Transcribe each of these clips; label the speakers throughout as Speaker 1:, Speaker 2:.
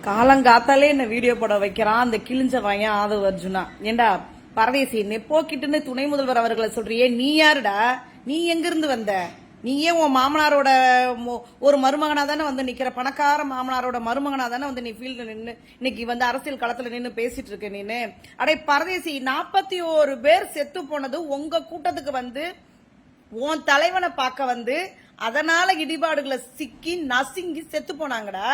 Speaker 1: காலங்காத்தாலே என்ன வீடியோ போட வைக்கிறான் அந்த கிழிஞ்ச பையன் ஆதவ் அர்ஜுனா. ஏண்டா பரதேசி நெப்போக்கிட்டுன்னு துணை முதல்வர் அவர்களை சொல்றியே, நீ யாருடா? நீ எங்கிருந்து வந்த? நீ ஏன் உன் மாமனாரோட ஒரு மருமகனா தானே வந்து நிக்கிற? பணக்கார மாமனாரோட மருமகனா தானே வந்து நீ ஃபீல்ட்ல நின்று இன்னைக்கு வந்து அரசியல் களத்துல நின்று பேசிட்டு இருக்க நீனு. அடே பரதேசி, 41 பேர் செத்து போனது உங்க கூட்டத்துக்கு வந்து உன் தலைவனை பார்க்க வந்து அதனால இடிபாடுகளை சிக்கி நசுங்கி செத்து போனாங்கடா.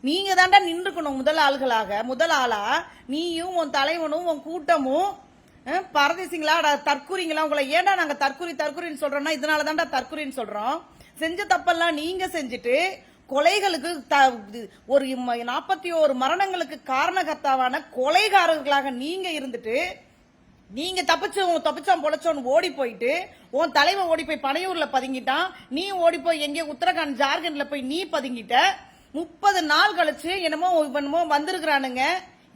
Speaker 1: நீங்க தாண்டா நின்றுக்கணும் முதல் ஆளா நீயும் உன் தலைவனும் உன் கூட்டமும். பரதேசிங்களா தற்கூரிங்களா? உங்களை ஏன்டா நாங்க தற்கூரின்னு சொல்றோம்னா இதனால தாண்டா தற்கூரின்னு சொல்றோம். செஞ்ச தப்பெல்லாம் நீங்க செஞ்சுட்டு கொலைகளுக்கு ஒரு 41 மரணங்களுக்கு காரணகர்த்தாவான கொலைகாரர்களாக நீங்க இருந்துட்டு நீங்க தப்பிச்சோம் பொழைச்சோன்னு ஓடி போயிட்டு உன் தலைவன் ஓடி போய் பனையூர்ல பதுங்கிட்டான். நீ ஓடி போய் எங்கே உத்தரகாண்ட் ஜார்க்கண்ட்ல போய் நீ பதுங்கிட்ட. 30 நாள் கழிச்சு என்னமோ வந்திருக்கிறானுங்க,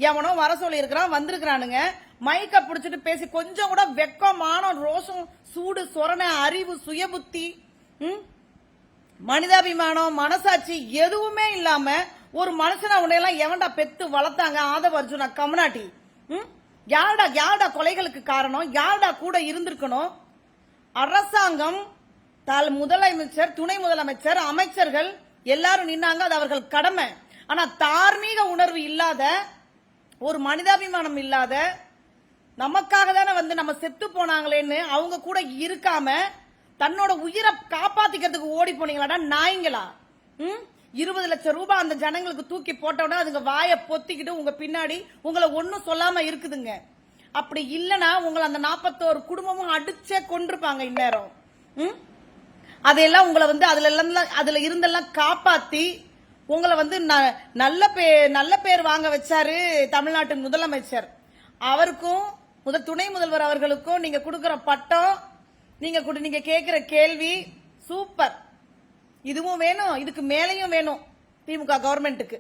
Speaker 1: எவனோ வர சொல்லி இருக்கிறான், வந்திருக்கிறானுங்க. மைக்க பிடிச்சிட்டு பேசி கொஞ்சம் கூட வெக்கமான ரோஷம் சூடு சொரண அறிவு சுயபுத்தி மனிதாபிமானம் மனசாட்சி எதுவுமே இல்லாம ஒரு மனுஷனா உன்னையெல்லாம் எவன்டா பெத்து வளர்த்தாங்க? ஆதவ் அர்ஜுனா கம்னாட்டி. யாருடா கொலைகளுக்கு காரணம்? யாருடா கூட இருந்திருக்கணும்? அரசாங்கம் முதலமைச்சர் துணை முதலமைச்சர் அமைச்சர்கள் எல்லாரும் நின்னாங்க, அது அவர்கள் கடமை. ஆனா தார்மீக உணர்வு இல்லாத ஒரு மனிதாபிமானம் இல்லாத நமக்காக தானே வந்து நம்ம செத்து போனாங்களேன்னு அவங்க கூட இருக்காம தன்னோட உயிரை காப்பாத்திக்கிறதுக்கு ஓடி போனீங்களாடா நாய்ங்களா? 20 லட்சம் ரூபாய் அந்த ஜனங்களுக்கு தூக்கி போட்டோன்னா அதுங்க வாயை பொத்திக்கிட்டு உங்க பின்னாடி உங்களை ஒன்னும் சொல்லாம இருக்குதுங்க. அப்படி இல்லனா உங்களை அந்த 41 குடும்பமும் அடிச்சே கொண்டிருப்பாங்க இந்நேரம். அதையெல்லாம் உங்களை வந்து அதுல இருந்தெல்லாம் காப்பாத்தி உங்களை வந்து நல்ல பேர் வாங்க வச்சாரு தமிழ்நாட்டின் முதலமைச்சர். அவருக்கும் துணை முதல்வர் அவர்களுக்கும் நீங்க கொடுக்கிற பட்டம், நீங்க கேட்கிற கேள்வி சூப்பர். இதுவும் வேணும், இதுக்கு மேலையும் வேணும் திமுக கவர்மெண்ட்டுக்கு.